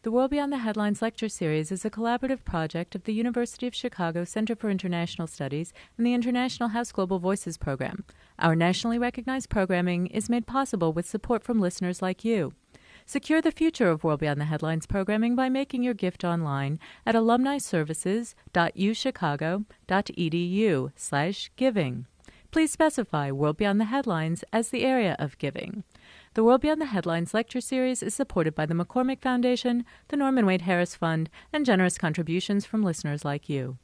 The World Beyond the Headlines lecture series is a collaborative project of the University of Chicago Center for International Studies and the International House Global Voices program. Our nationally recognized programming is made possible with support from listeners like you. Secure the future of World Beyond the Headlines programming by making your gift online at alumniservices.uchicago.edu/giving. Please specify World Beyond the Headlines as the area of giving. The World Beyond the Headlines lecture series is supported by the McCormick Foundation, the Norman Wade Harris Fund, and generous contributions from listeners like you.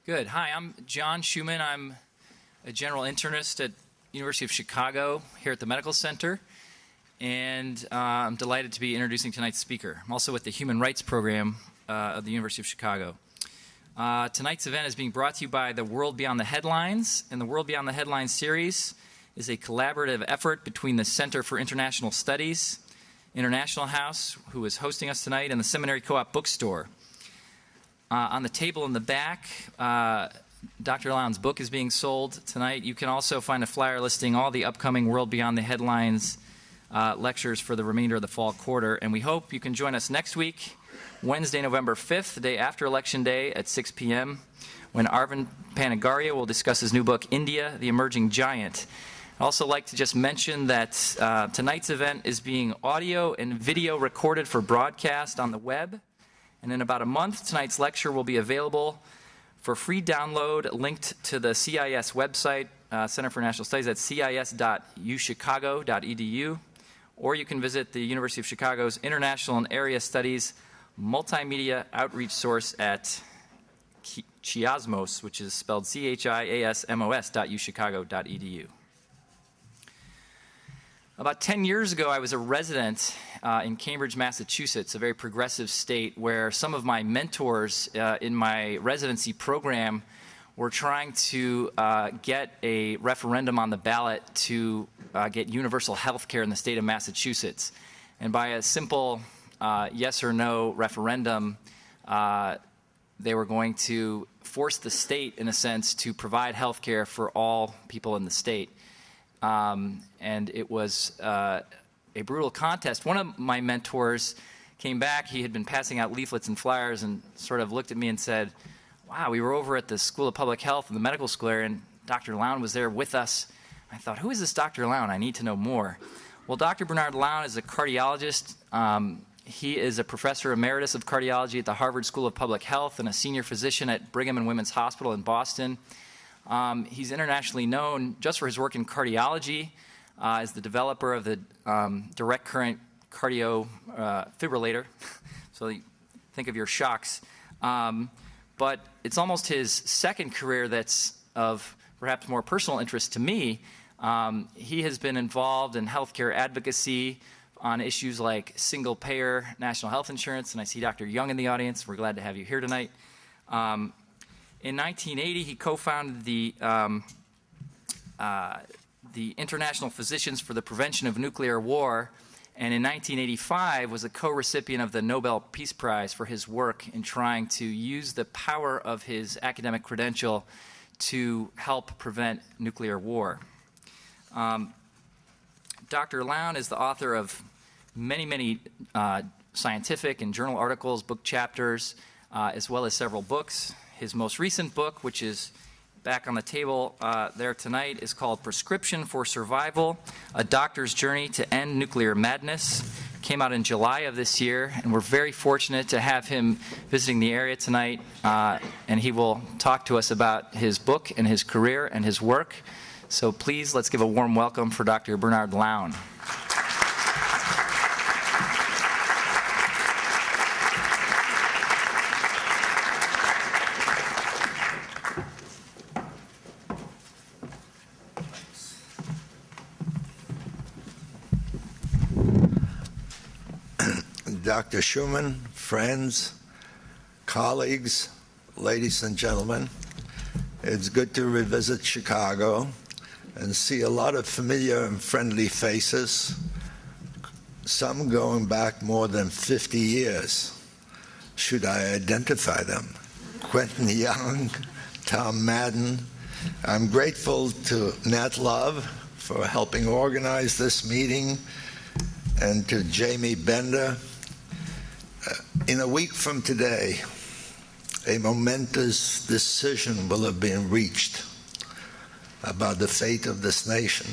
Good. Hi, I'm John Shoeman. I'm a general internist at University of Chicago here at the Medical Center, and I'm delighted to be introducing tonight's speaker. I'm also with the Human Rights Program of the University of Chicago. Tonight's event is being brought to you by the World Beyond the Headlines, and the World Beyond the Headlines series is a collaborative effort between the Center for International Studies, International House, who is hosting us tonight, and the Seminary Co-op Bookstore. On the table in the back, Dr. Lown's book is being sold tonight. You can also find a flyer listing all the upcoming World Beyond the Headlines lectures for the remainder of the fall quarter, and we hope you can join us next week, Wednesday, November 5th, the day after Election Day at 6 p.m., when Arvind Panagarya will discuss his new book, India, the Emerging Giant. I'd also like to just mention that tonight's event is being audio and video recorded for broadcast on the web. And in about a month, tonight's lecture will be available for free download linked to the CIS website, Center for International Studies, at cis.uchicago.edu. Or you can visit the University of Chicago's International and Area Studies Multimedia Outreach Source at Chiasmos, which is spelled CHIASMOS.uchicago.edu. About 10 years ago, I was a resident in Cambridge, Massachusetts, a very progressive state where some of my mentors in my residency program were trying to get a referendum on the ballot to get universal health care in the state of Massachusetts. And by a simple yes or no referendum, they were going to force the state, in a sense, to provide health care for all people in the state. And it was a brutal contest. One of my mentors came back. He had been passing out leaflets and flyers and sort of looked at me and said, wow, we were over at the School of Public Health in the medical school area, and Dr. Lown was there with us. I thought, who is this Dr. Lown? I need to know more. Well, Dr. Bernard Lown is a cardiologist. He is a professor emeritus of cardiology at the Harvard School of Public Health and a senior physician at Brigham and Women's Hospital in Boston. He's internationally known just for his work in cardiology, as the developer of the direct current cardio defibrillator. So think of your shocks. But it's almost his second career that's of perhaps more personal interest to me. He has been involved in healthcare advocacy on issues like single-payer national health insurance, and I see Dr. Young in the audience. We're glad to have you here tonight. In 1980, he co-founded the International Physicians for the Prevention of Nuclear War, and in 1985 was a co-recipient of the Nobel Peace Prize for his work in trying to use the power of his academic credential to help prevent nuclear war. Dr. Lown is the author of many scientific and journal articles, book chapters, as well as several books. His most recent book, which is back on the table there tonight, is called Prescription for Survival, A Doctor's Journey to End Nuclear Madness. Came out in July of this year, and we're very fortunate to have him visiting the area tonight, and he will talk to us about his book and his career and his work. So please, let's give a warm welcome for Dr. Bernard Lown. Dr. Shoeman, friends, colleagues, ladies and gentlemen, it's good to revisit Chicago and see a lot of familiar and friendly faces, some going back more than 50 years. Should I identify them? Quentin Young, Tom Madden. I'm grateful to Nat Love for helping organize this meeting, and to Jamie Bender. In a week from today, a momentous decision will have been reached about the fate of this nation.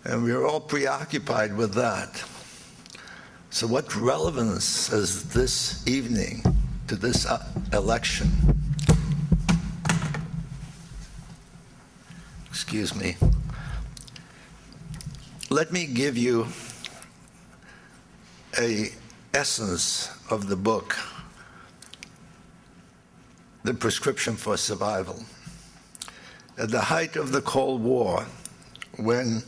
And we're all preoccupied with that. So what relevance has this evening to this election? Excuse me. Let me give you an essence of the book, The Prescription for Survival. At the height of the Cold War, when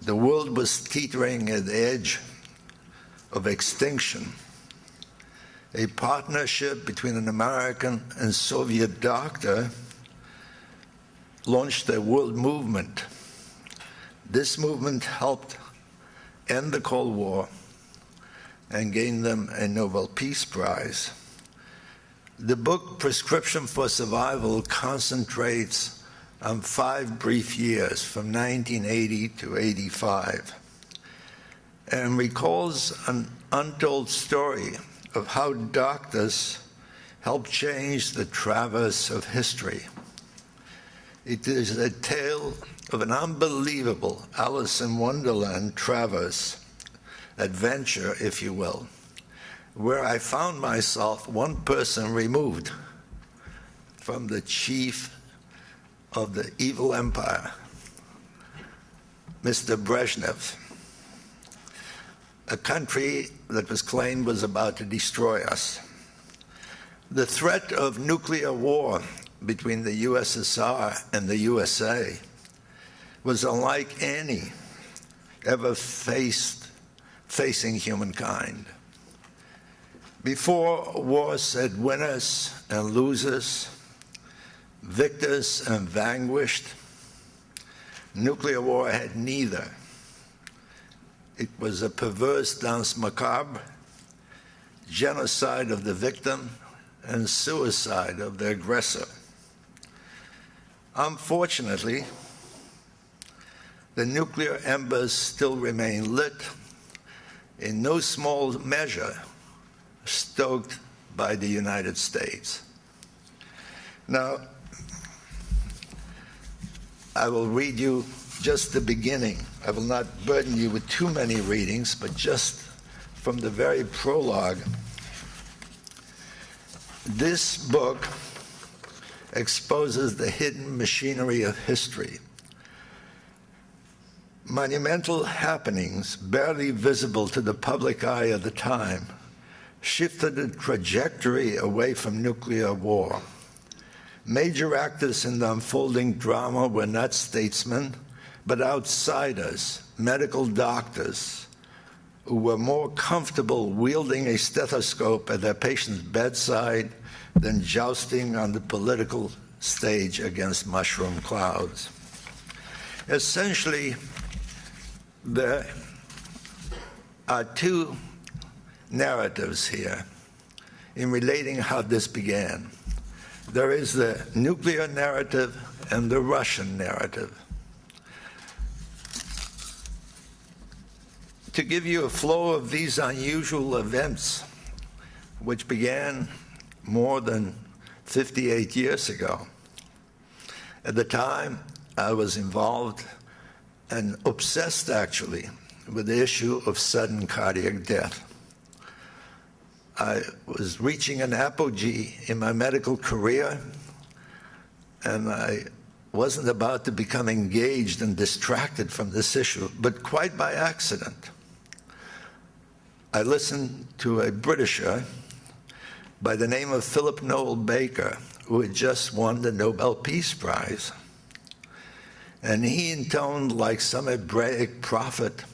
the world was teetering at the edge of extinction, a partnership between an American and Soviet doctor launched a world movement. This movement helped end the Cold War and gain them a Nobel Peace Prize. The book Prescription for Survival concentrates on 5 brief years from 1980 to 85 and recalls an untold story of how doctors helped change the traverse of history. It is a tale of an unbelievable Alice in Wonderland traverse, adventure, if you will, where I found myself one person removed from the chief of the evil empire, Mr. Brezhnev, a country that was claimed was about to destroy us. The threat of nuclear war between the USSR and the USA was unlike any ever facing humankind. Before, wars had winners and losers, victors and vanquished. Nuclear war had neither. It was a perverse danse macabre, genocide of the victim and suicide of the aggressor. Unfortunately, the nuclear embers still remain lit, in no small measure stoked by the United States. Now, I will read you just the beginning. I will not burden you with too many readings, but just from the very prologue. This book exposes the hidden machinery of history. Monumental happenings, barely visible to the public eye at the time, shifted the trajectory away from nuclear war. Major actors in the unfolding drama were not statesmen, but outsiders, medical doctors, who were more comfortable wielding a stethoscope at their patient's bedside than jousting on the political stage against mushroom clouds. Essentially, there are 2 narratives here in relating how this began. There is the nuclear narrative and the Russian narrative. To give you a flow of these unusual events, which began more than 58 years ago. At the time, I was involved and obsessed, actually, with the issue of sudden cardiac death. I was reaching an apogee in my medical career, and I wasn't about to become engaged and distracted from this issue, but quite by accident. I listened to a Britisher by the name of Philip Noel Baker, who had just won the Nobel Peace Prize. And he intoned like some Hebraic prophet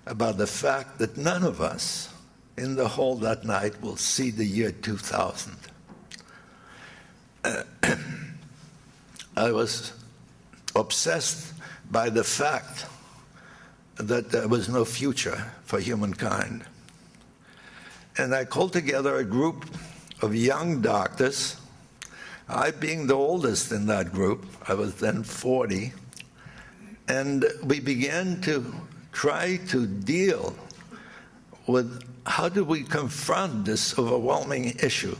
about the fact that none of us in the hall that night will see the year 2000. I was obsessed by the fact that there was no future for humankind. And I called together a group of young doctors, I being the oldest in that group. I was then 40. And we began to try to deal with how do we confront this overwhelming issue?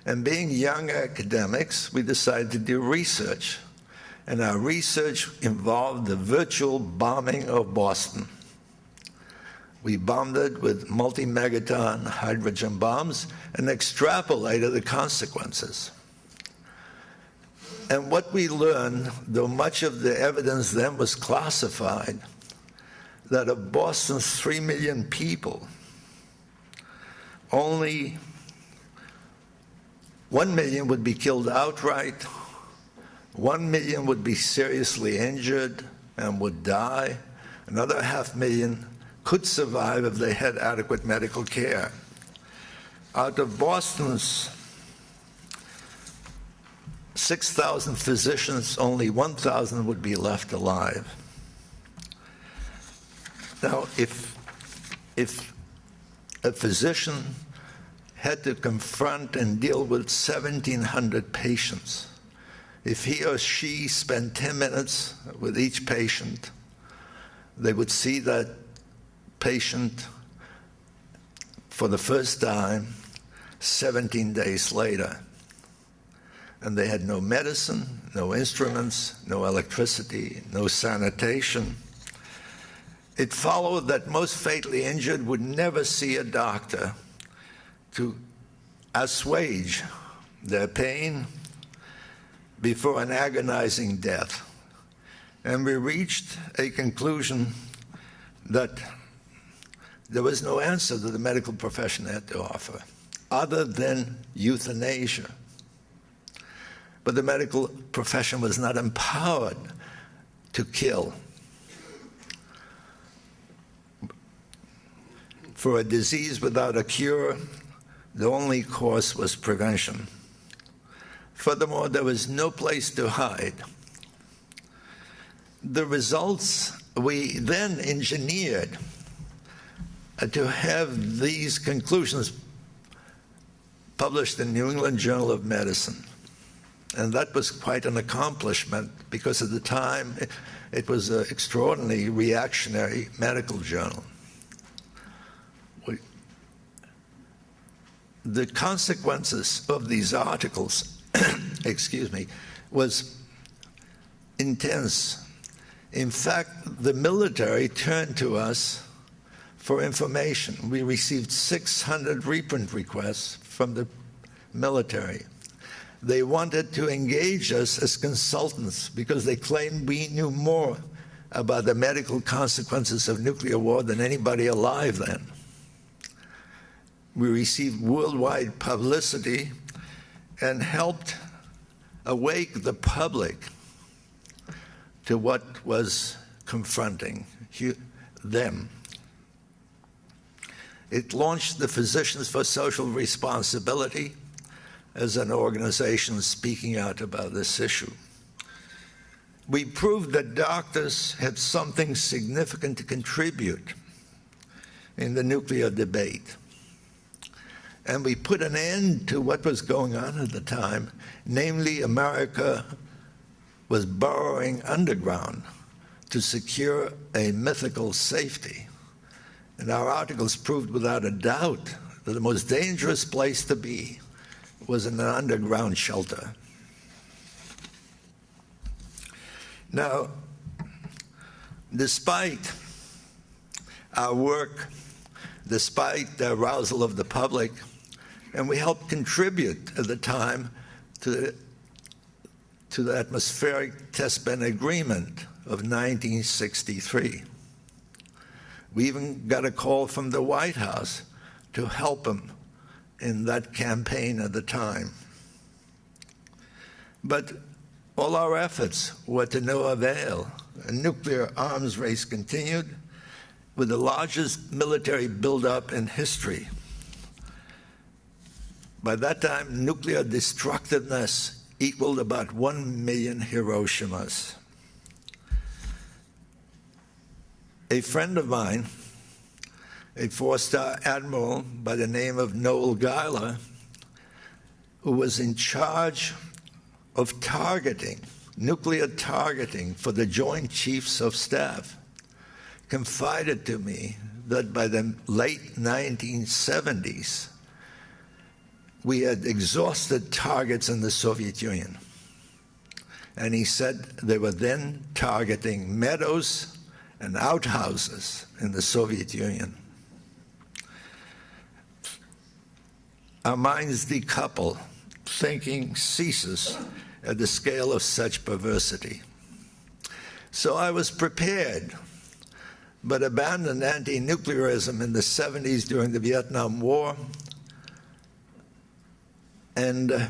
And being young academics, we decided to do research. And our research involved the virtual bombing of Boston. We bombed it with multi-megaton hydrogen bombs and extrapolated the consequences. And what we learned, though much of the evidence then was classified, that of Boston's 3 million people, only 1 million would be killed outright, 1 million would be seriously injured and would die, another 500,000 could survive if they had adequate medical care. Out of Boston's 6,000 physicians, only 1,000 would be left alive. Now, if a physician had to confront and deal with 1,700 patients, if he or she spent 10 minutes with each patient, they would see that patient for the first time 17 days later. And they had no medicine, no instruments, no electricity, no sanitation. It followed that most fatally injured would never see a doctor to assuage their pain before an agonizing death. And we reached a conclusion that there was no answer that the medical profession had to offer other than euthanasia. But the medical profession was not empowered to kill. For a disease without a cure, the only course was prevention. Furthermore, there was no place to hide. The results we then engineered to have these conclusions published in New England Journal of Medicine. And that was quite an accomplishment because at the time it was an extraordinarily reactionary medical journal. The consequences of these articles, excuse me, was intense. In fact, the military turned to us for information. We received 600 reprint requests from the military. They wanted to engage us as consultants because they claimed we knew more about the medical consequences of nuclear war than anybody alive then. We received worldwide publicity and helped awake the public to what was confronting them. It launched the Physicians for Social Responsibility as an organization speaking out about this issue. We proved that doctors had something significant to contribute in the nuclear debate. And we put an end to what was going on at the time, namely America was burrowing underground to secure a mythical safety. And our articles proved without a doubt that the most dangerous place to be was in an underground shelter. Now, despite our work, despite the arousal of the public, and we helped contribute at the time to the Atmospheric Testbed Agreement of 1963. We even got a call from the White House to help them in that campaign at the time. But all our efforts were to no avail. A nuclear arms race continued with the largest military buildup in history. By that time, nuclear destructiveness equaled about 1 million Hiroshimas. A friend of mine, a four-star admiral by the name of Noel Geiler, who was in charge of targeting, nuclear targeting for the Joint Chiefs of Staff, confided to me that by the late 1970s, we had exhausted targets in the Soviet Union. And he said they were then targeting meadows and outhouses in the Soviet Union. Our minds decouple. Thinking ceases at the scale of such perversity. So I was prepared, but abandoned anti-nuclearism in the 70s during the Vietnam War. And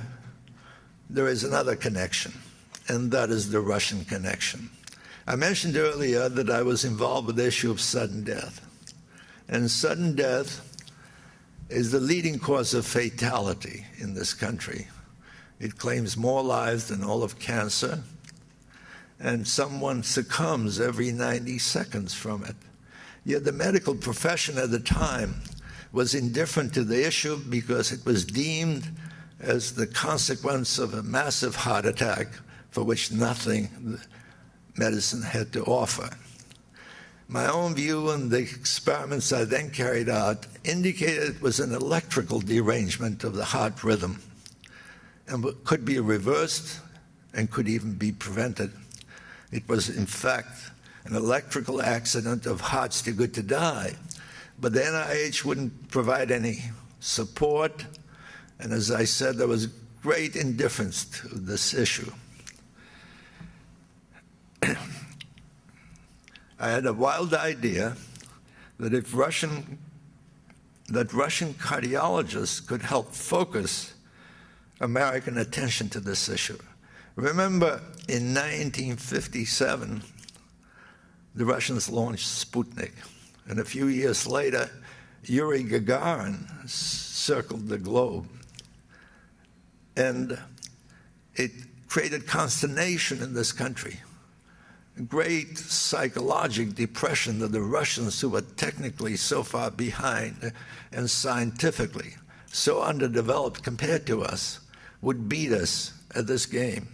there is another connection, and that is the Russian connection. I mentioned earlier that I was involved with the issue of sudden death. And sudden death is the leading cause of fatality in this country. It claims more lives than all of cancer, and someone succumbs every 90 seconds from it. Yet the medical profession at the time was indifferent to the issue because it was deemed as the consequence of a massive heart attack for which nothing medicine had to offer. My own view and the experiments I then carried out indicated it was an electrical derangement of the heart rhythm and could be reversed and could even be prevented. It was, in fact, an electrical accident of hearts too good to die. But the NIH wouldn't provide any support, and as I said, there was great indifference to this issue. I had a wild idea that if Russian cardiologists could help focus American attention to this issue. Remember, in 1957, the Russians launched Sputnik, and a few years later, Yuri Gagarin circled the globe. And it created consternation in this country. Great psychological depression that the Russians, who were technically so far behind and scientifically so underdeveloped compared to us, would beat us at this game.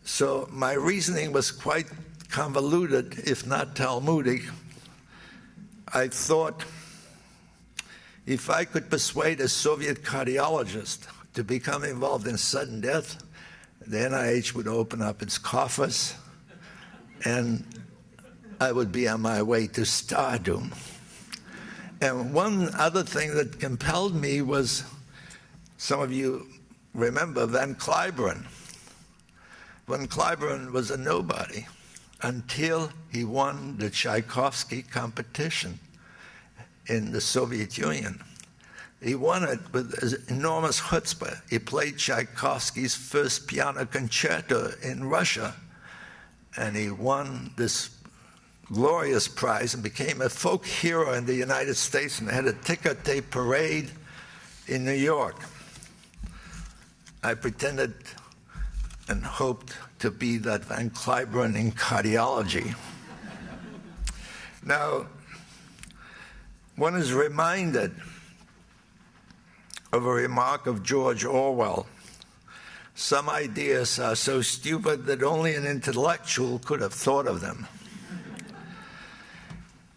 So my reasoning was quite convoluted, if not Talmudic. I thought if I could persuade a Soviet cardiologist to become involved in sudden death, the NIH would open up its coffers and I would be on my way to stardom. And one other thing that compelled me was, some of you remember Van Cliburn. Van Cliburn was a nobody until he won the Tchaikovsky competition in the Soviet Union. He won it with enormous chutzpah. He played Tchaikovsky's first piano concerto in Russia, and he won this glorious prize and became a folk hero in the United States and had a ticker tape parade in New York. I pretended and hoped to be that Van Cliburn in cardiology. Now, one is reminded of a remark of George Orwell. Some ideas are so stupid that only an intellectual could have thought of them.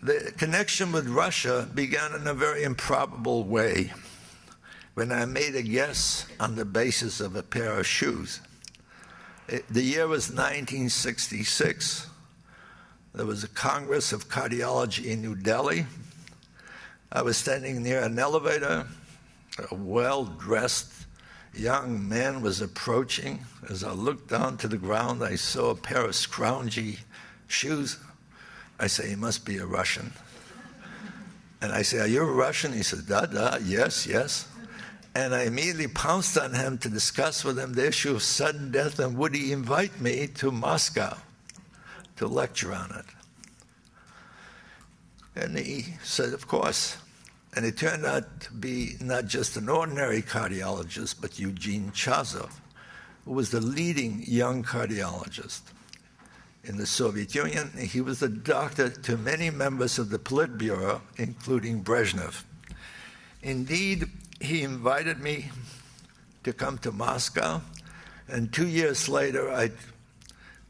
The connection with Russia began in a very improbable way when I made a guess on the basis of a pair of shoes. The year was 1966. There was a Congress of Cardiology in New Delhi. I was standing near an elevator. A well-dressed young man was approaching. As I looked down to the ground, I saw a pair of scroungy shoes. I say, he must be a Russian. And I say, are you a Russian? He said, yes, yes. And I immediately pounced on him to discuss with him the issue of sudden death and would he invite me to Moscow to lecture on it. And he said, of course. And it turned out to be not just an ordinary cardiologist, but Eugene Chazov, who was the leading young cardiologist in the Soviet Union. He was a doctor to many members of the Politburo, including Brezhnev. Indeed, he invited me to come to Moscow, and 2 years later, I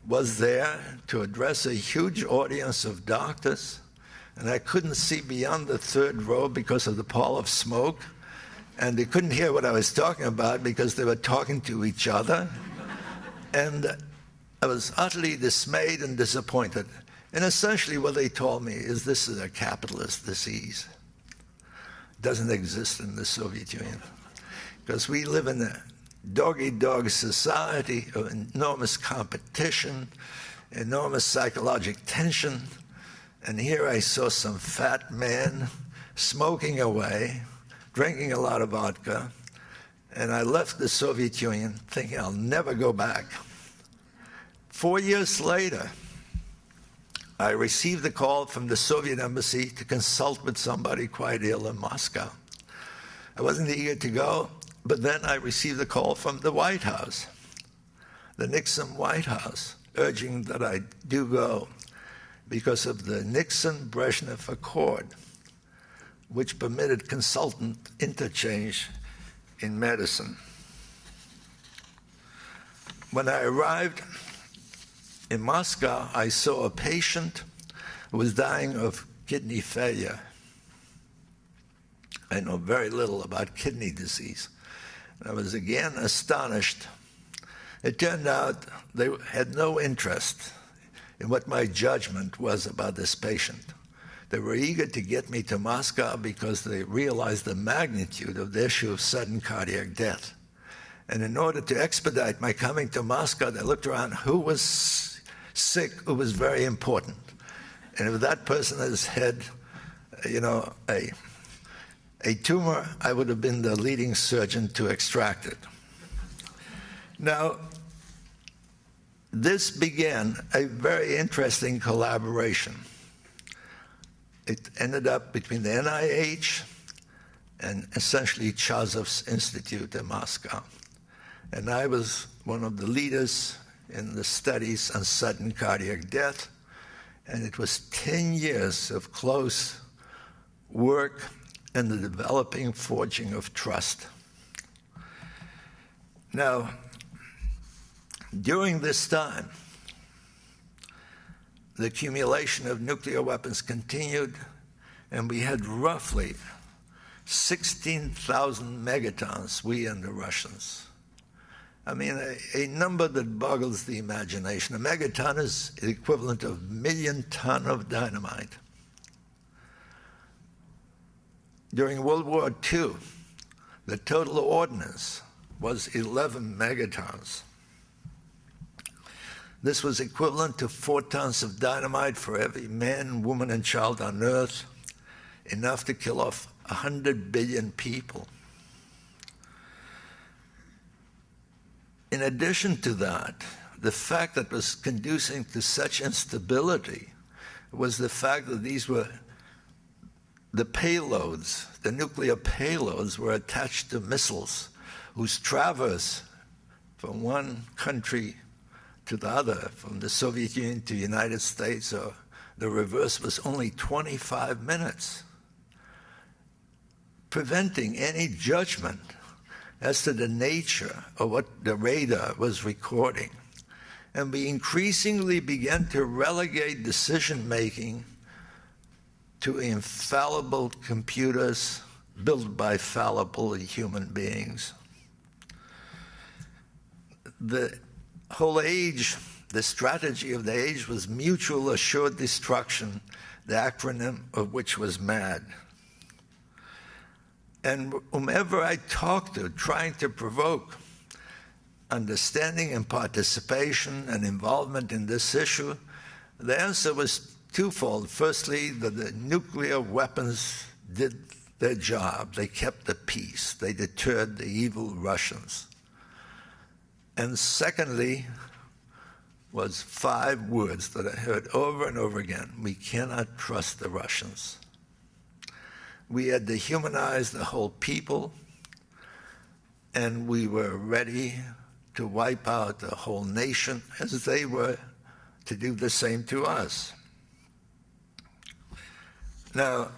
was there to address a huge audience of doctors and I couldn't see beyond the third row because of the pall of smoke, and they couldn't hear what I was talking about because they were talking to each other. And I was utterly dismayed and disappointed. And essentially what they told me is this is a capitalist disease. It doesn't exist in the Soviet Union. Because we live in a dog-eat-dog society of enormous competition, enormous psychological tension. And here I saw some fat man smoking away, drinking a lot of vodka, and I left the Soviet Union thinking I'll never go back. 4 years later, I received a call from the Soviet embassy to consult with somebody quite ill in Moscow. I wasn't eager to go, but then I received a call from the White House, the Nixon White House, urging that I do go because of the Nixon-Brezhnev Accord, which permitted consultant interchange in medicine. When I arrived in Moscow, I saw a patient who was dying of kidney failure. I know very little about kidney disease. I was again astonished. It turned out they had no interest in what my judgment was about this patient. They were eager to get me to Moscow because they realized the magnitude of the issue of sudden cardiac death. And in order to expedite my coming to Moscow, they looked around who was sick, who was very important. And if that person has had, a tumor, I would have been the leading surgeon to extract it. Now, this began a very interesting collaboration. It ended up between the NIH and essentially Chazov's Institute in Moscow. And I was one of the leaders in the studies on sudden cardiac death. And it was 10 years of close work and the developing forging of trust. Now, during this time, the accumulation of nuclear weapons continued, and we had roughly 16,000 megatons, we and the Russians. I mean, a number that boggles the imagination. A megaton is the equivalent of 1 million tons of dynamite. During World War II, the total ordnance was 11 megatons. This was equivalent to 4 tons of dynamite for every man, woman, and child on Earth, enough to kill off 100 billion people. In addition to that, the fact that was conducing to such instability was the fact that these were the payloads, the nuclear payloads were attached to missiles whose traverse from one country to the other, from the Soviet Union to the United States, or the reverse, was only 25 minutes, preventing any judgment as to the nature of what the radar was recording. And we increasingly began to relegate decision-making to infallible computers built by fallible human beings. The whole age, the strategy of the age was mutual assured destruction, the acronym of which was MAD. And whomever I talked to, trying to provoke understanding and participation and involvement in this issue, the answer was twofold. Firstly, that the nuclear weapons did their job. They kept the peace. They deterred the evil Russians. And secondly, was 5 words that I heard over and over again. We cannot trust the Russians. We had dehumanized the whole people, and we were ready to wipe out the whole nation as they were to do the same to us. Now,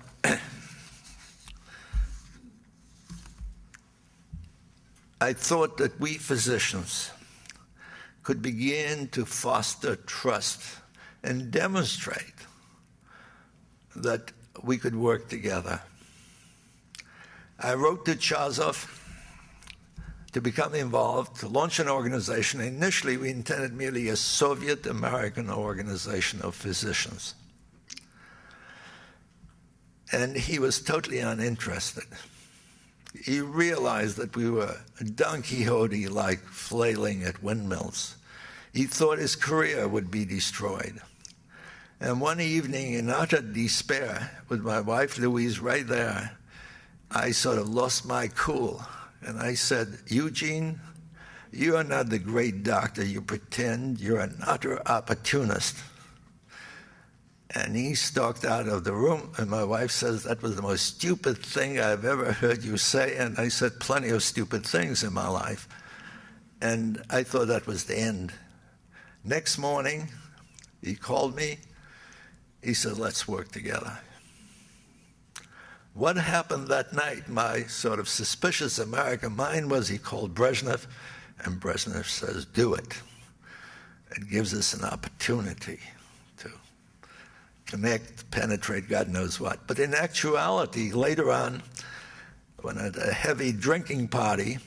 I thought that we physicians could begin to foster trust and demonstrate that we could work together. I wrote to Chazov to become involved, to launch an organization. Initially, we intended merely a Soviet-American organization of physicians. And he was totally uninterested. He realized that we were Don Quixote-like flailing at windmills. He thought his career would be destroyed. And one evening, in utter despair, with my wife Louise right there, I sort of lost my cool. And I said, Eugene, you are not the great doctor you pretend. You're an utter opportunist. And he stalked out of the room, and my wife says, that was the most stupid thing I've ever heard you say. And I said plenty of stupid things in my life. And I thought that was the end. Next morning, he called me. He said, let's work together. What happened that night, my sort of suspicious American mind was he called Brezhnev, and Brezhnev says, do it. It gives us an opportunity to connect, penetrate, God knows what. But in actuality, later on, when at a heavy drinking party,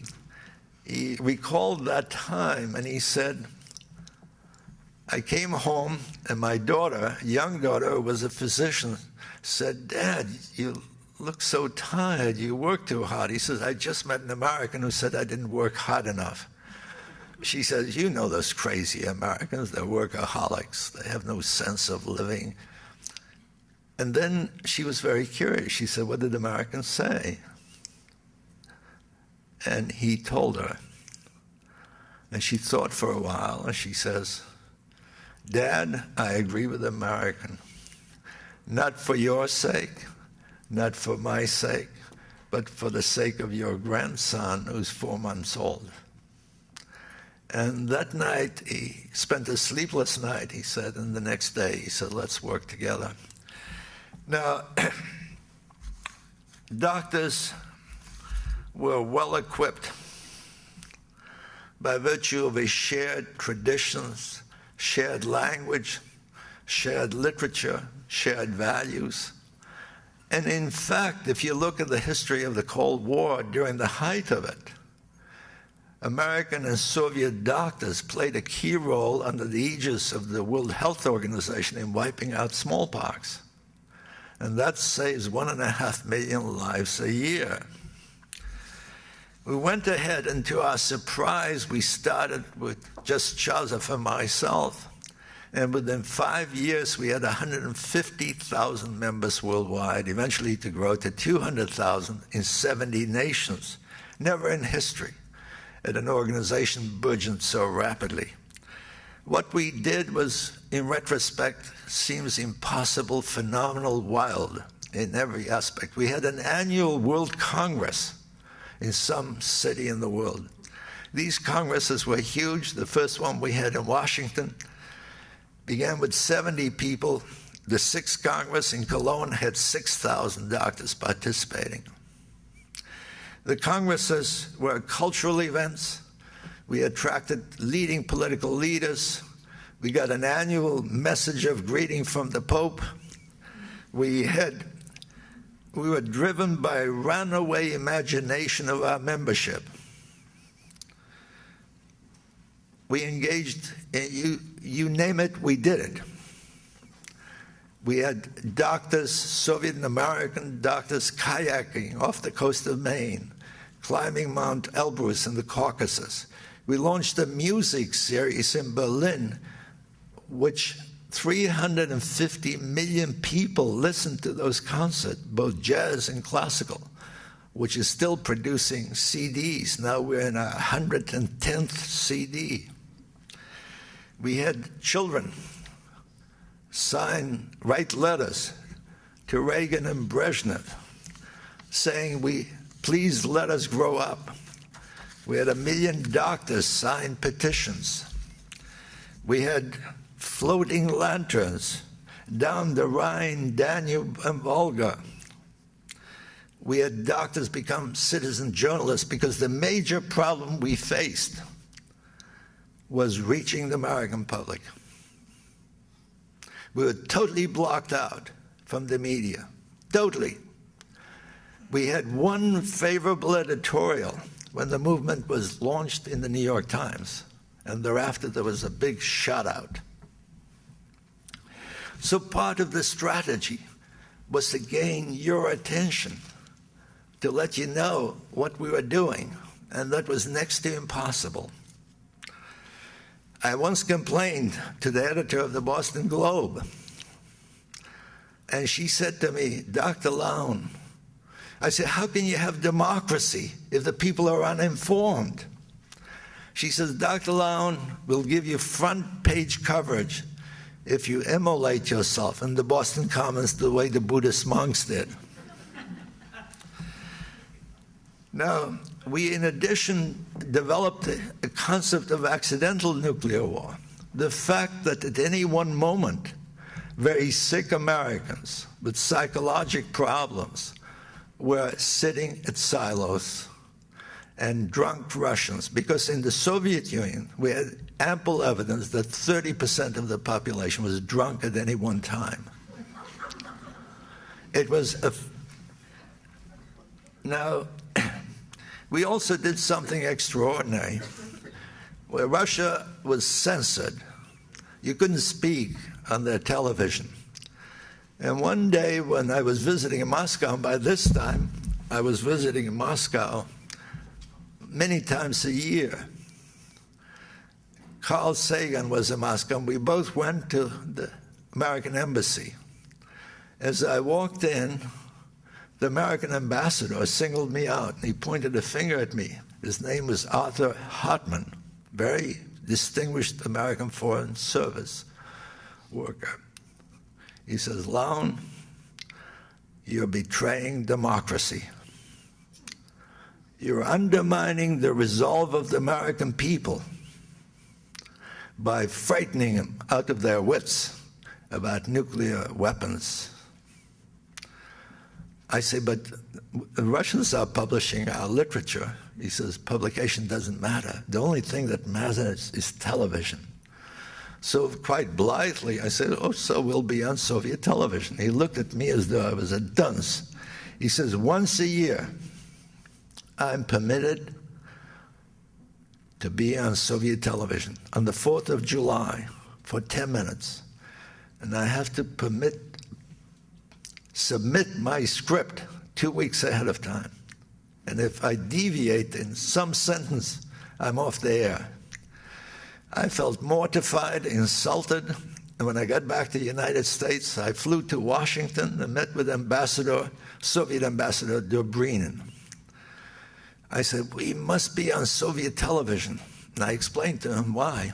he recalled that time, and he said, I came home, and my daughter, young daughter, who was a physician, said, Dad, you look so tired. You work too hard. He says, I just met an American who said I didn't work hard enough. She says, you know those crazy Americans. They're workaholics. They have no sense of living. And then she was very curious. She said, what did Americans say? And he told her. And she thought for a while, and she says, Dad, I agree with the American. Not for your sake, not for my sake, but for the sake of your grandson who's 4 months old. And that night, he spent a sleepless night, he said, and the next day he said, let's work together. Now, doctors were well equipped by virtue of a shared traditions, shared language, shared literature, shared values. And in fact, if you look at the history of the Cold War during the height of it, American and Soviet doctors played a key role under the aegis of the World Health Organization in wiping out smallpox. And that saves 1.5 million lives a year. We went ahead, and to our surprise, we started with just Chazov and myself. And within 5 years, we had 150,000 members worldwide, eventually to grow to 200,000 in 70 nations. Never in history had an organization burgeoned so rapidly. What we did was, in retrospect, seems impossible, phenomenal, wild in every aspect. We had an annual World Congress in some city in the world. These congresses were huge. The first one we had in Washington began with 70 people. The 6th Congress in Cologne had 6,000 doctors participating. The congresses were cultural events. We attracted leading political leaders. We got an annual message of greeting from the Pope. We were driven by runaway imagination of our membership. We engaged, you name it, we did it. We had doctors, Soviet and American doctors, kayaking off the coast of Maine, climbing Mount Elbrus in the Caucasus. We launched a music series in Berlin, which 350 million people listened to those concerts, both jazz and classical, which is still producing CDs. Now we're in our 110th CD. We had children write letters to Reagan and Brezhnev saying, please let us grow up. We had 1 million doctors sign petitions. We had floating lanterns down the Rhine, Danube, and Volga. We had doctors become citizen journalists because the major problem we faced was reaching the American public. We were totally blocked out. from the media, totally. We had one favorable editorial when the movement was launched in the New York Times, and thereafter there was a big shout-out. So part of the strategy was to gain your attention, to let you know what we were doing, and that was next to impossible. I once complained to the editor of the Boston Globe, and she said to me, Dr. Lown, I said, how can you have democracy if the people are uninformed? She says, Dr. Lown will give you front page coverage if you immolate yourself in the Boston Commons the way the Buddhist monks did. Now, we in addition developed a concept of accidental nuclear war. The fact that at any one moment, very sick Americans with psychological problems were sitting at silos, and drunk Russians, because in the Soviet Union, we had ample evidence that 30% of the population was drunk at any one time. It was Now, we also did something extraordinary, where Russia was censored. You couldn't speak on their television. And one day when I was visiting in Moscow, and by this time I was visiting in Moscow many times a year, Carl Sagan was in Moscow, and we both went to the American embassy. As I walked in, the American ambassador singled me out, and he pointed a finger at me. His name was Arthur Hartman, very distinguished American Foreign Service worker. He says, Lown, you're betraying democracy. You're undermining the resolve of the American people by frightening them out of their wits about nuclear weapons. I say, but the Russians are publishing our literature. He says, publication doesn't matter. The only thing that matters is television. So quite blithely, I said, oh, so we'll be on Soviet television. He looked at me as though I was a dunce. He says, once a year, I'm permitted to be on Soviet television on the 4th of July for 10 minutes. And I have to submit my script 2 weeks ahead of time. And if I deviate in some sentence, I'm off the air. I felt mortified, insulted, and when I got back to the United States, I flew to Washington and met with Soviet Ambassador Dobrynin. I said, we must be on Soviet television. And I explained to him why.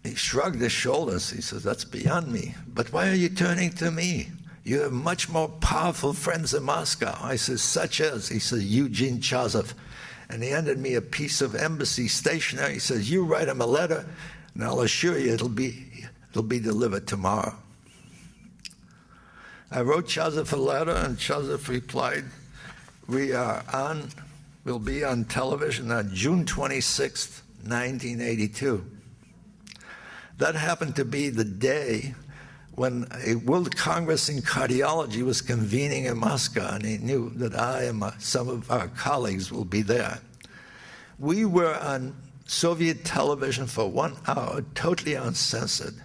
He shrugged his shoulders. He says, that's beyond me. But why are you turning to me? You have much more powerful friends in Moscow. I said, such as? He said, Eugene Chazov. And he handed me a piece of embassy stationery. He says, you write him a letter, and I'll assure you it'll be delivered tomorrow. I wrote Chazov a letter, and Chazov replied, we'll be on television on June 26th, 1982. That happened to be the day when a World Congress in Cardiology was convening in Moscow, and he knew that I and some of our colleagues will be there. We were on Soviet television for 1 hour, totally uncensored.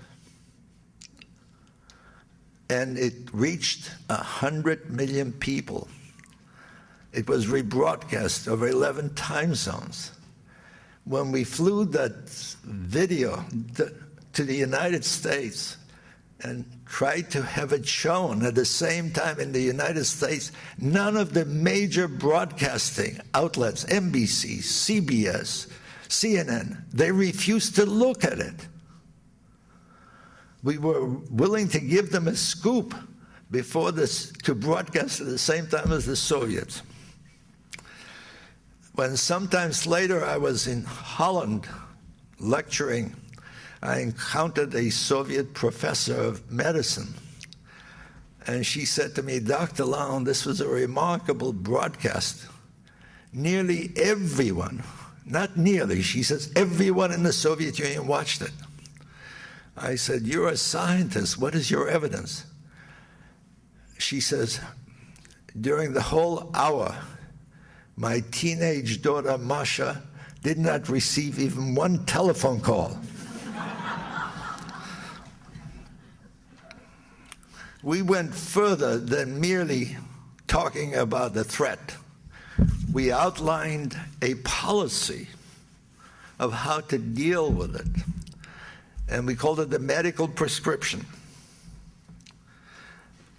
And it reached 100 million people. It was rebroadcast over 11 time zones. When we flew that video to the United States and tried to have it shown at the same time in the United States, none of the major broadcasting outlets, NBC, CBS, CNN, they refused to look at it. We were willing to give them a scoop before this, to broadcast at the same time as the Soviets. When sometimes later I was in Holland lecturing, I encountered a Soviet professor of medicine. And she said to me, Dr. Lown, this was a remarkable broadcast. Nearly everyone, not nearly, she says, everyone in the Soviet Union watched it. I said, you're a scientist. What is your evidence? she says, during the whole hour, my teenage daughter, Masha, did not receive even one telephone call. We went further than merely talking about the threat. We outlined a policy of how to deal with it, and we called it the medical prescription.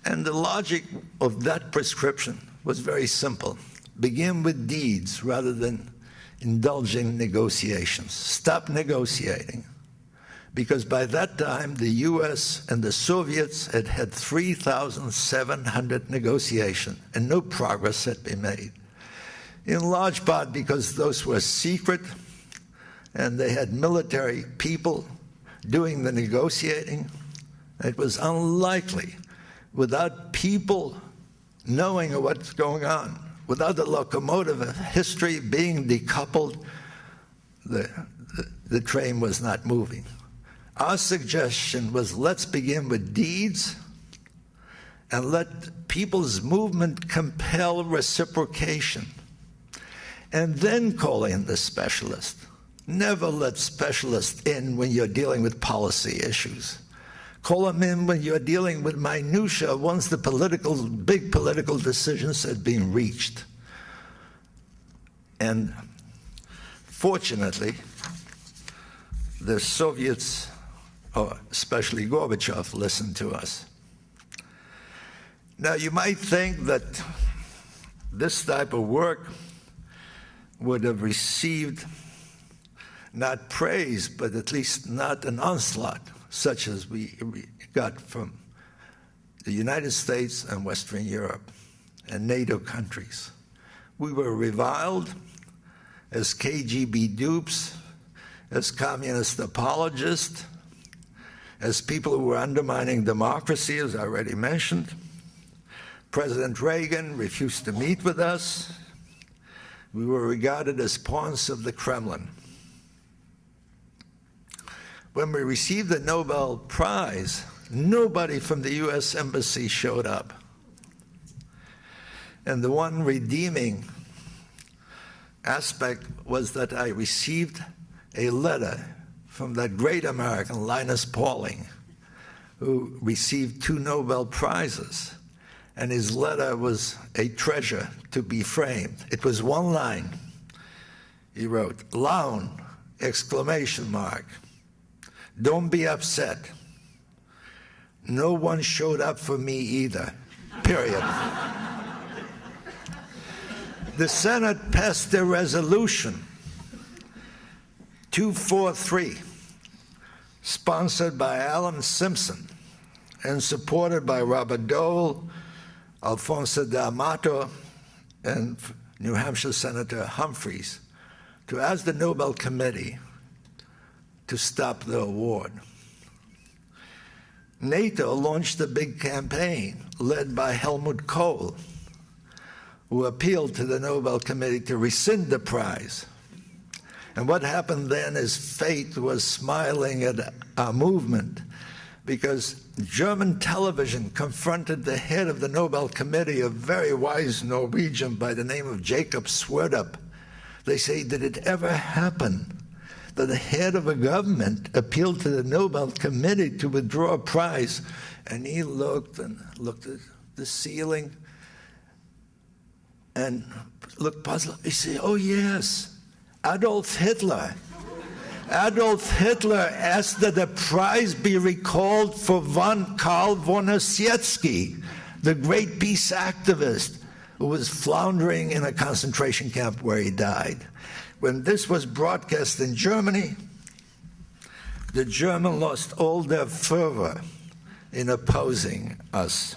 And the logic of that prescription was very simple. Begin with deeds rather than indulging negotiations. Stop negotiating. Because by that time, the US and the Soviets had had 3,700 negotiations, and no progress had been made. In large part because those were secret, and they had military people doing the negotiating. It was unlikely, without people knowing what's going on, without the locomotive of history being decoupled, the train was not moving. Our suggestion was, let's begin with deeds and let people's movement compel reciprocation, and then call in the specialist. Never let specialists in when you're dealing with policy issues. Call them in when you're dealing with minutia once the big political decisions had been reached. And fortunately, the Soviets, or especially Gorbachev, listened to us. Now, you might think that this type of work would have received not praise, but at least not an onslaught, such as we got from the United States and Western Europe and NATO countries. We were reviled as KGB dupes, as communist apologists, as people who were undermining democracy, as I already mentioned. President Reagan refused to meet with us. We were regarded as pawns of the Kremlin. When we received the Nobel Prize, nobody from the US Embassy showed up. And the one redeeming aspect was that I received a letter from that great American, Linus Pauling, who received 2 Nobel Prizes. And his letter was a treasure to be framed. It was one line. He wrote, "Lown, exclamation mark. Don't be upset. No one showed up for me either, period." The Senate passed a resolution, 243, sponsored by Alan Simpson and supported by Robert Dole, Alfonso D'Amato, and New Hampshire Senator Humphreys, to ask the Nobel Committee to stop the award. NATO launched a big campaign led by Helmut Kohl, who appealed to the Nobel Committee to rescind the prize. And what happened then is fate was smiling at our movement, because German television confronted the head of the Nobel Committee, a very wise Norwegian by the name of Jacob Sverdrup. They say, did it ever happen that the head of a government appealed to the Nobel Committee to withdraw a prize? And he looked and looked at the ceiling and looked puzzled. He said, oh yes, Adolf Hitler. Adolf Hitler asked that the prize be recalled for Karl von Ossietzky, the great peace activist who was floundering in a concentration camp where he died. When this was broadcast in Germany, the Germans lost all their fervor in opposing us.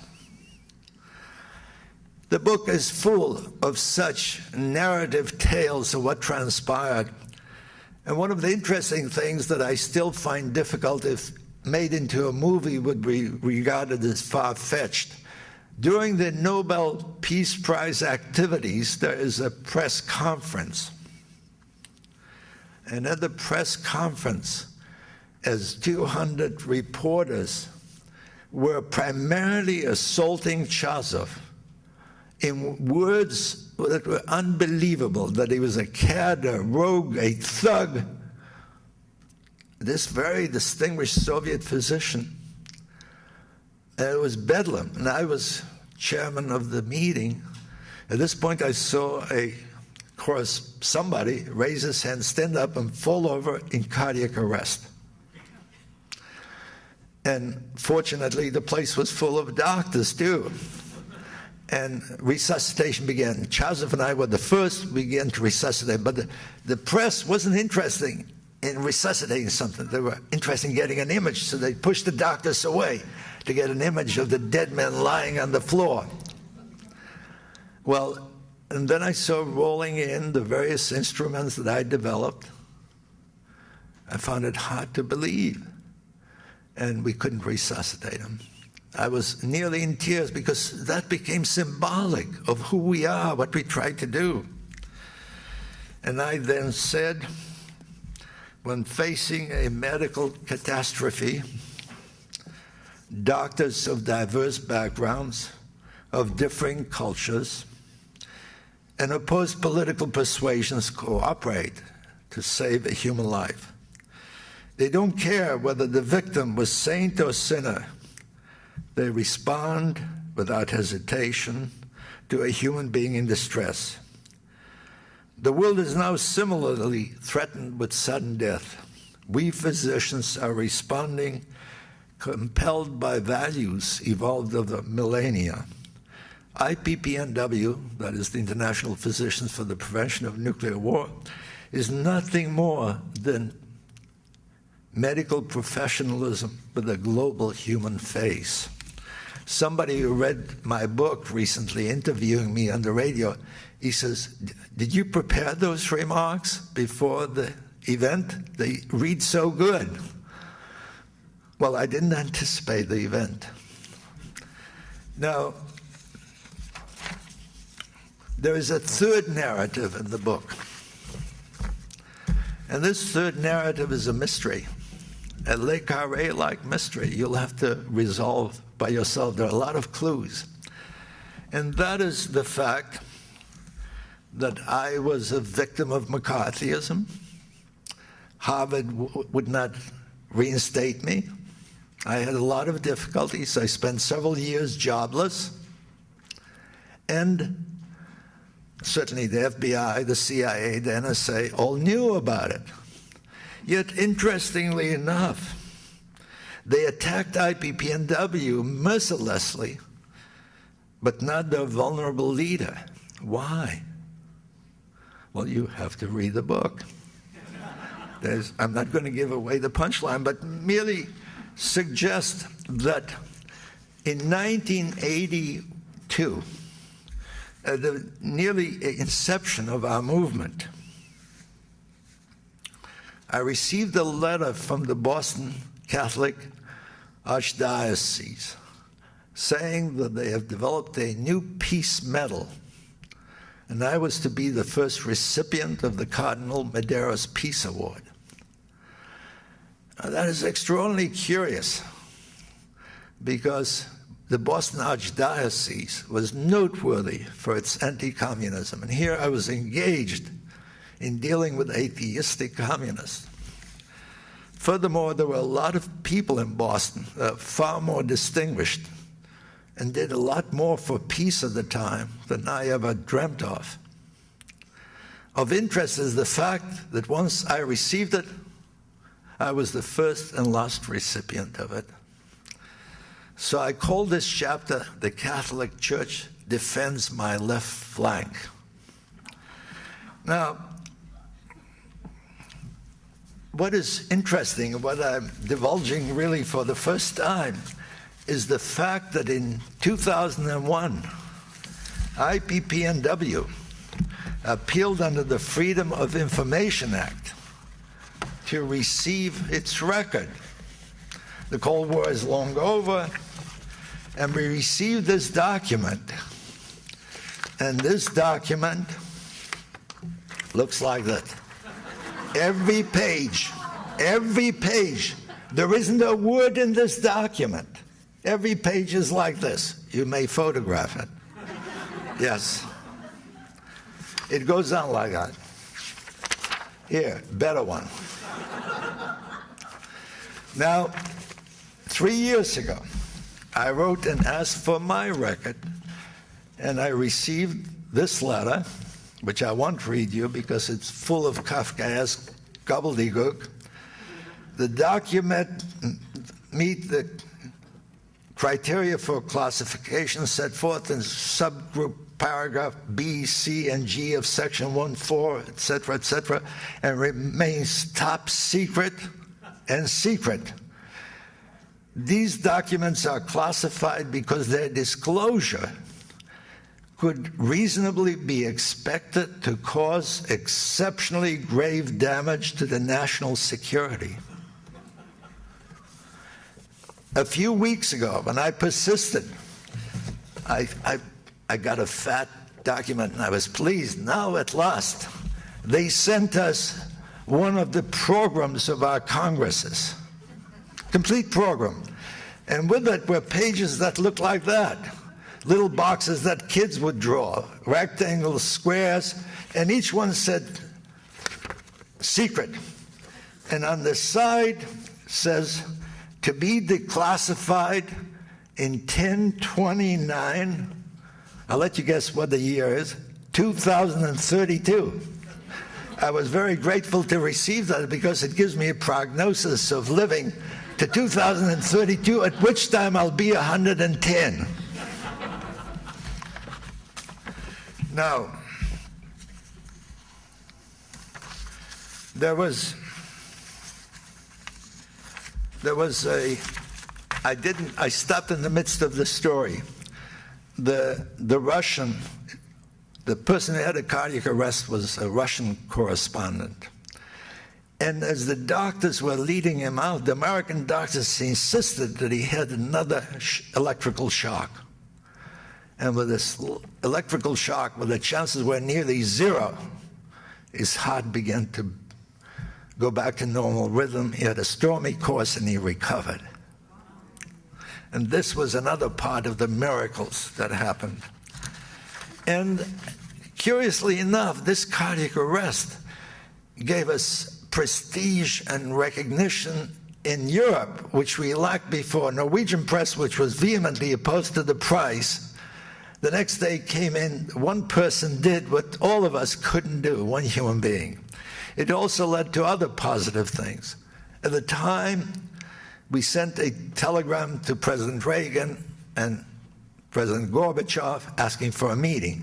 The book is full of such narrative tales of what transpired. And one of the interesting things that I still find difficult, if made into a movie, would be regarded as far-fetched. During the Nobel Peace Prize activities, there is a press conference. And at the press conference, as 200 reporters were primarily assaulting Chazov in words that were unbelievable, that he was a cad, a rogue, a thug. This very distinguished Soviet physician. And it was bedlam, and I was chairman of the meeting. At this point, I saw somebody raise his hand, stand up, and fall over in cardiac arrest. And fortunately, the place was full of doctors, too. And resuscitation began. Chazov and I were the first to begin to resuscitate, but the press wasn't interested in resuscitating something. They were interested in getting an image, so they pushed the doctors away to get an image of the dead man lying on the floor. Well, and then I saw rolling in the various instruments that I developed. I found it hard to believe, and we couldn't resuscitate him. I was nearly in tears because that became symbolic of who we are, what we tried to do. And I then said, when facing a medical catastrophe, doctors of diverse backgrounds, of differing cultures, and opposed political persuasions cooperate to save a human life. They don't care whether the victim was saint or sinner. They respond without hesitation to a human being in distress. The world is now similarly threatened with sudden death. We physicians are responding compelled by values evolved over the millennia. IPPNW, that is the International Physicians for the Prevention of Nuclear War, is nothing more than medical professionalism with a global human face. Somebody who read my book recently, interviewing me on the radio, he says, "Did you prepare those remarks before the event? They read so good." Well, I didn't anticipate the event. Now, there is a third narrative in the book. And this third narrative is a mystery, a Le Carré-like mystery you'll have to resolve by yourself. There are a lot of clues. And that is the fact that I was a victim of McCarthyism. Harvard would not reinstate me. I had a lot of difficulties. I spent several years jobless. And certainly the FBI, the CIA, the NSA all knew about it. Yet, interestingly enough, they attacked IPPNW mercilessly, but not their vulnerable leader. Why? Well, you have to read the book. I'm not going to give away the punchline, but merely suggest that in 1982, the nearly inception of our movement, I received a letter from the Boston Catholic Archdiocese saying that they have developed a new peace medal, and I was to be the first recipient of the Cardinal Medeiros Peace Award. Now, that is extraordinarily curious, because the Boston Archdiocese was noteworthy for its anti-communism, and here I was engaged in dealing with atheistic communists. Furthermore, there were a lot of people in Boston, far more distinguished, and did a lot more for peace at the time than I ever dreamt of. Of interest is the fact that once I received it, I was the first and last recipient of it. So I call this chapter, "The Catholic Church Defends My Left Flank." Now, what is interesting, and what I'm divulging really for the first time, is the fact that in 2001, IPPNW appealed under the Freedom of Information Act to receive its record. The Cold War is long over, and we received this document. And this document looks like that. Every page, there isn't a word in this document Every page is like this. You may photograph it. Yes. It goes on like that. Here, better one. Now, 3 years ago, I wrote and asked for my record, and I received this letter, which I won't read you because it's full of Kafkaesque gobbledygook. The document meet the criteria for classification set forth in subgroup paragraph B, C, and G of section 1.4, etc., and remains top secret and secret. These documents are classified because their disclosure could reasonably be expected to cause exceptionally grave damage to the national security. A few weeks ago, when I persisted, I got a fat document and I was pleased. Now, at last, they sent us one of the programs of our Congresses. Complete program. And with it were pages that looked like that. Little boxes that kids would draw, rectangles, squares, and each one said secret. And on the side says, to be declassified in 1029, I'll let you guess what the year is, 2032. I was very grateful to receive that because it gives me a prognosis of living to 2032, at which time I'll be 110. Now, I stopped in the midst of the story. The Russian, the person who had a cardiac arrest was a Russian correspondent. And as the doctors were leading him out, the American doctors insisted that he had another electrical shock. And with this electrical shock, where the chances were nearly zero, his heart began to go back to normal rhythm. He had a stormy course and he recovered. And this was another part of the miracles that happened. And curiously enough, this cardiac arrest gave us prestige and recognition in Europe, which we lacked before. Norwegian press, which was vehemently opposed to the prize, the next day came in, one person did what all of us couldn't do, one human being. It also led to other positive things. At the time, we sent a telegram to President Reagan and President Gorbachev asking for a meeting.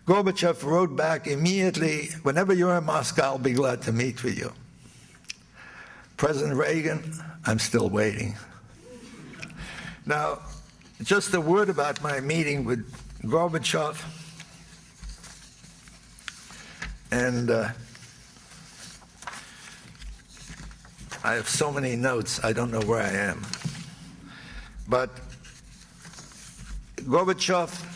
Gorbachev wrote back immediately, whenever you're in Moscow, I'll be glad to meet with you. President Reagan, I'm still waiting. Now, just a word about my meeting with Gorbachev. And I have so many notes, I don't know where I am. But Gorbachev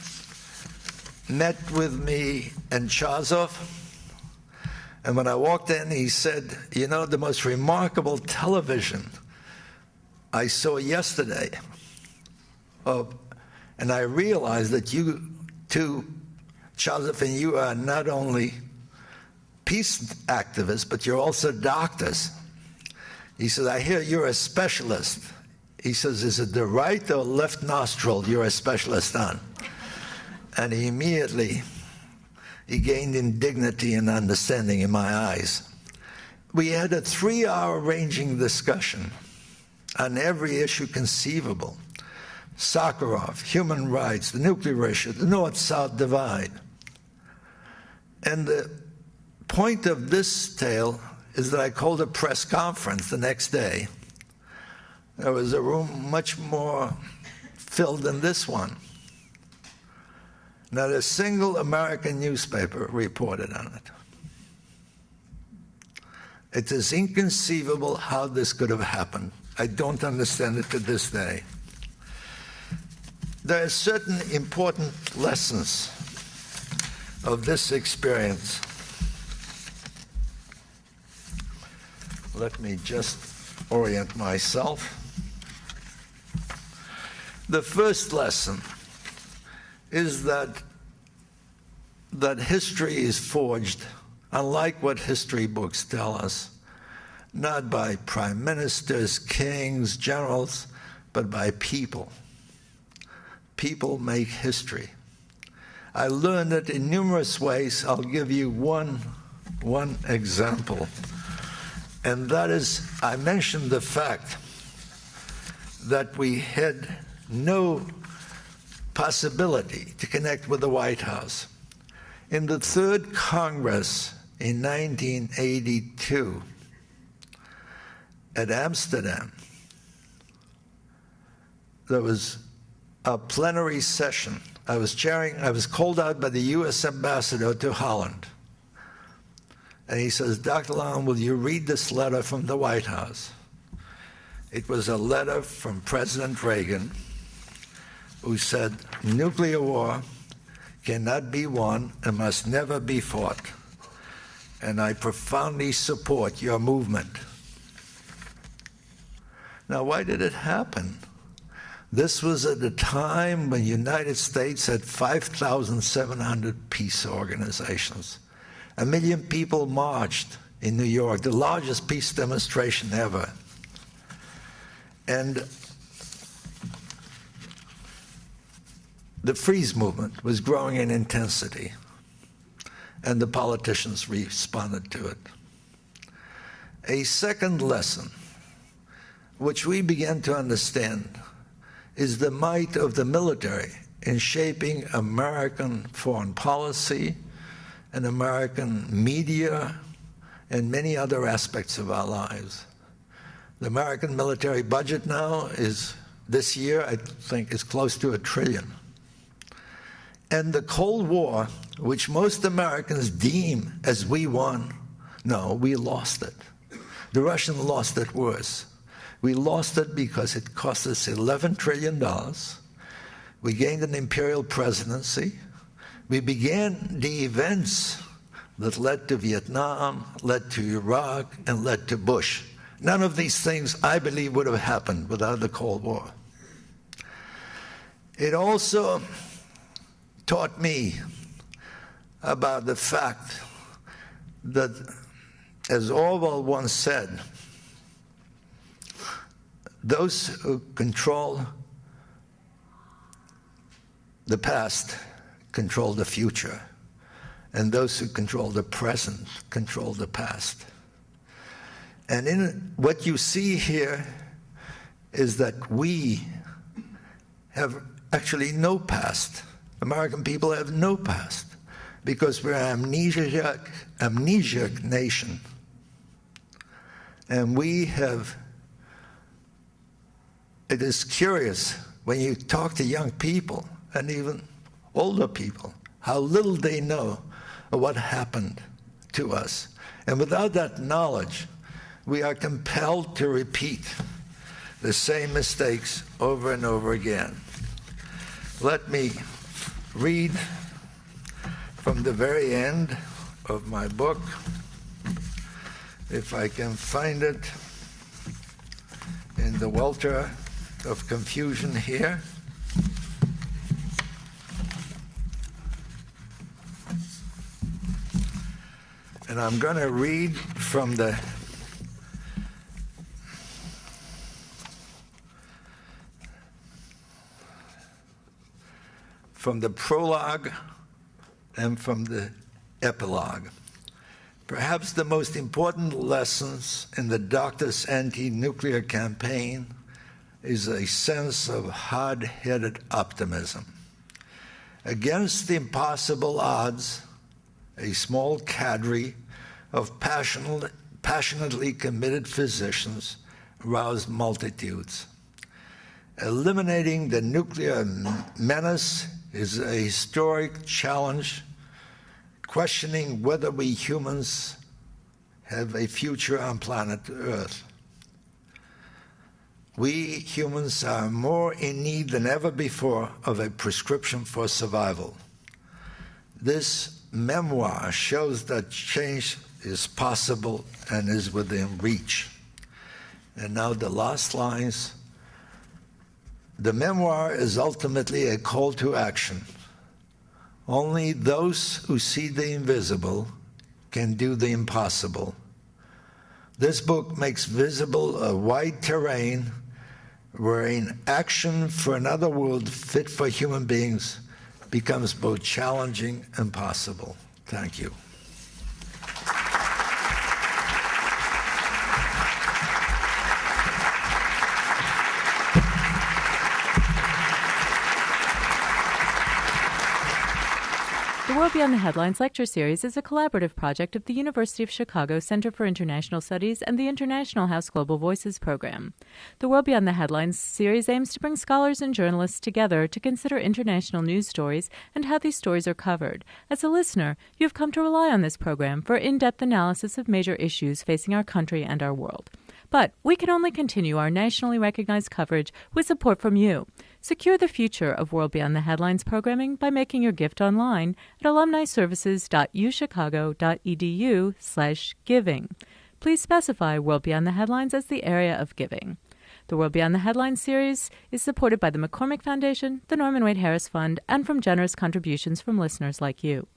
met with me and Chazov, and when I walked in, he said, you know, the most remarkable television I saw yesterday, and I realized that you two, Chazov and you, are not only peace activists, but you're also doctors. He says, I hear you're a specialist. He says, is it the right or left nostril you're a specialist on? And he gained in dignity and understanding in my eyes. We had a 3-hour ranging discussion on every issue conceivable. Sakharov, human rights, the nuclear issue, the North-South divide. And the point of this tale is that I called a press conference the next day. There was a room much more filled than this one. Not a single American newspaper reported on it. It is inconceivable how this could have happened. I don't understand it to this day. There are certain important lessons of this experience. Let me just orient myself. The first lesson is that history is forged, unlike what history books tell us, not by prime ministers, kings, generals, but by people. People make history. I learned it in numerous ways. I'll give you one example. And that is, I mentioned the fact that we had no possibility to connect with the White House. In the Third Congress in 1982 at Amsterdam, there was a plenary session. I was called out by the U.S. ambassador to Holland. And he says, Dr. Lown, will you read this letter from the White House? It was a letter from President Reagan, who said, nuclear war cannot be won and must never be fought. And I profoundly support your movement. Now, why did it happen? This was at a time when the United States had 5,700 peace organizations. 1 million people marched in New York, the largest peace demonstration ever. And the freeze movement was growing in intensity, and the politicians responded to it. A second lesson, which we began to understand, is the might of the military in shaping American foreign policy and American media and many other aspects of our lives. The American military budget now is, this year, I think, is close to $1 trillion. And the Cold War, which most Americans deem as we won, no, we lost it. The Russians lost it worse. We lost it because it cost us $11 trillion. We gained an imperial presidency. We began the events that led to Vietnam, led to Iraq, and led to Bush. None of these things, I believe, would have happened without the Cold War. It also taught me about the fact that, as Orwell once said, those who control the past control the future, and those who control the present control the past. And in what you see here is that we have actually no past. American people have no past because we're an amnesiac nation. And we have, it is curious when you talk to young people and even older people, how little they know of what happened to us. And without that knowledge, we are compelled to repeat the same mistakes over and over again. Let me read from the very end of my book, if I can find it in the welter of confusion here. And I'm going to read from the prologue and from the epilogue. Perhaps the most important lessons in the doctor's anti-nuclear campaign is a sense of hard-headed optimism. Against the impossible odds, a small cadre of passionately committed physicians roused multitudes. Eliminating the nuclear menace is a historic challenge, questioning whether we humans have a future on planet Earth. We humans are more in need than ever before of a prescription for survival. This memoir shows that change is possible and is within reach. And now the last lines The memoir is ultimately a call to action. Only those who see the invisible can do the impossible. This book makes visible a wide terrain wherein action for another world fit for human beings becomes both challenging and possible. Thank you. The World Beyond the Headlines lecture series is a collaborative project of the University of Chicago Center for International Studies and the International House Global Voices program. The World Beyond the Headlines series aims to bring scholars and journalists together to consider international news stories and how these stories are covered. As a listener, you have come to rely on this program for in-depth analysis of major issues facing our country and our world. But we can only continue our nationally recognized coverage with support from you. Secure the future of World Beyond the Headlines programming by making your gift online at alumniservices.uchicago.edu/giving. Please specify World Beyond the Headlines as the area of giving. The World Beyond the Headlines series is supported by the McCormick Foundation, the Norman Wade Harris Fund, and from generous contributions from listeners like you.